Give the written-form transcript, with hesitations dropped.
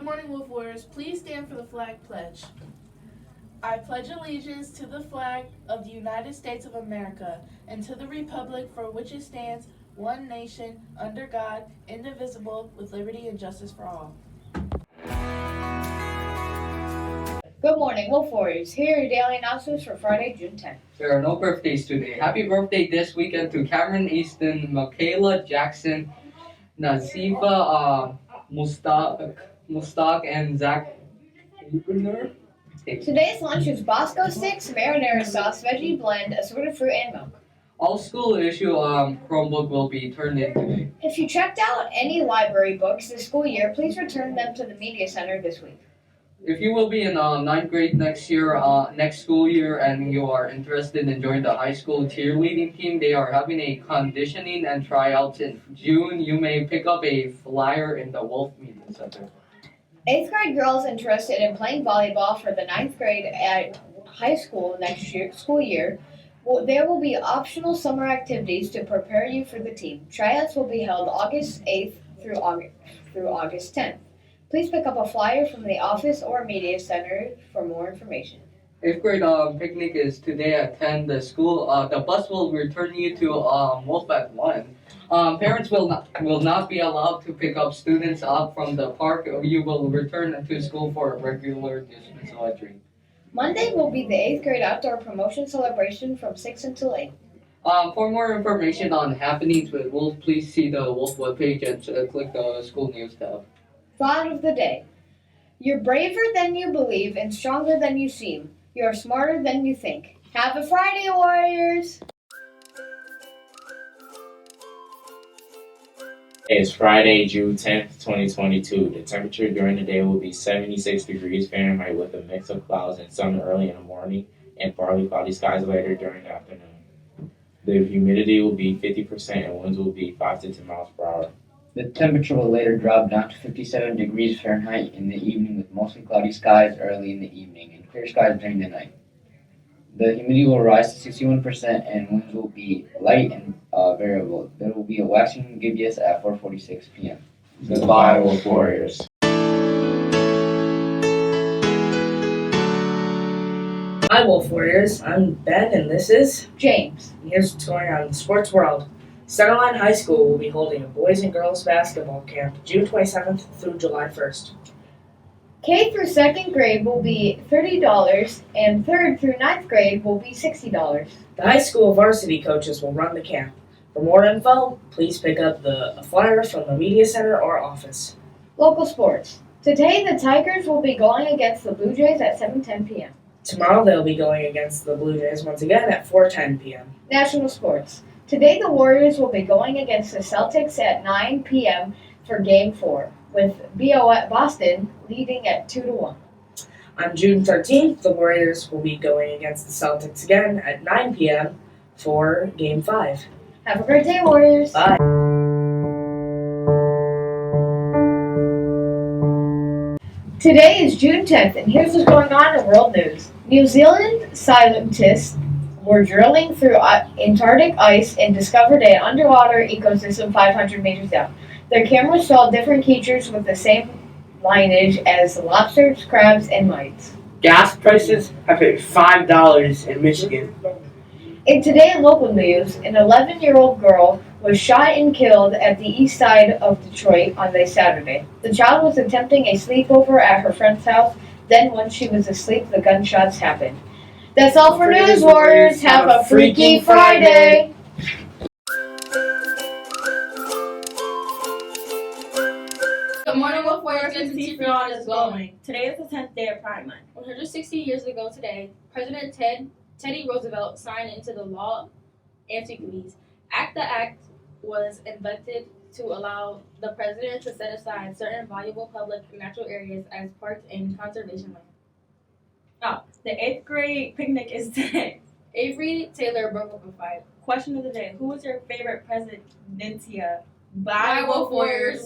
morning, Wolf Warriors. Please stand for the flag pledge. I pledge allegiance to the flag of the United States of America and to the republic for which it stands, one nation, under God, indivisible, with liberty and justice for all. Good morning, Wolf Warriors. Here are your daily announcements for Friday, June 10th. There are no birthdays today. Happy birthday this weekend to Cameron Easton, Michaela Jackson, Nazifa Mustaq, and Zach Huebner. Today's lunch is Bosco sticks, marinara sauce, veggie blend, assorted fruit, and milk. All school issue Chromebook will be turned in today. If you checked out any library books this school year, please return them to the Media Center this week. If you will be in ninth grade next school year, and you are interested in joining the high school cheerleading team, they are having a conditioning and tryouts in June. You may pick up a flyer in the Wolf Media Center. 8th grade girls interested in playing volleyball for the 9th grade at high school school year, there will be optional summer activities to prepare you for the team. Tryouts will be held August 8th through August 10th. Please pick up a flyer from the office or media center for more information. 8th grade picnic is today at 10. The bus will return you to Wolf at 1. Parents will not be allowed to pick up students up from the park. You will return to school for a regular dismissal at 3. Monday will be the 8th grade outdoor promotion celebration from 6 until 8. For more information on happenings with Wolf, please see the Wolf webpage and click the school news tab. Thought of the day. You're braver than you believe and stronger than you seem. You're smarter than you think. Have a Friday, Warriors! It's Friday, June 10th, 2022. The temperature during the day will be 76 degrees Fahrenheit with a mix of clouds and sun early in the morning and partly cloudy skies later during the afternoon. The humidity will be 50% and winds will be 5 to 10 miles per hour. The temperature will later drop down to 57 degrees Fahrenheit in the evening with mostly cloudy skies early in the evening and clear skies during the night. The humidity will rise to 61% and winds will be light and variable. There will be a waxing gibbous at 4:46 p.m. Goodbye, Wolf Warriors. Hi, Wolf Warriors. I'm Ben, and this is James. And here's what's going on in the sports world. Centerline High School will be holding a boys and girls basketball camp June 27th through July 1st. K through 2nd grade will be $30 and 3rd through 9th grade will be $60. The high school varsity coaches will run the camp. For more info, please pick up a flyer from the Media Center or office. Local sports. Today, the Tigers will be going against the Blue Jays at 7:10 p.m. Tomorrow, they'll be going against the Blue Jays once again at 4:10 p.m. National sports. Today, the Warriors will be going against the Celtics at 9 p.m. for Game 4, with Boston leading at 2-1. On June 13th, the Warriors will be going against the Celtics again at 9 p.m. for Game 5. Have a great day, Warriors! Bye! Today is June 10th, and here's what's going on in world news. New Zealand scientists were drilling through Antarctic ice and discovered an underwater ecosystem 500 meters down. Their cameras saw different creatures with the same lineage as lobsters, crabs, and mites. Gas prices have hit $5 in Michigan. In today's local news, an 11-year-old girl was shot and killed at the east side of Detroit on this Saturday. The child was attempting a sleepover at her friend's house. Then, once she was asleep, the gunshots happened. That's all for News Warriors. Have a freaky Friday! Good morning, Wolf Warriors. Good to see you all is glowing. Today is the 10th day of Pride Month. 160 years ago today, President Teddy Roosevelt signed into the law Antiquities Act. The act was enacted to allow the president to set aside certain valuable public and natural areas as parks and conservation land. The 8th grade picnic is today. Avery Taylor broke up a fight. Question of the day: who was your favorite presidentia? Bye, Wolf Warriors.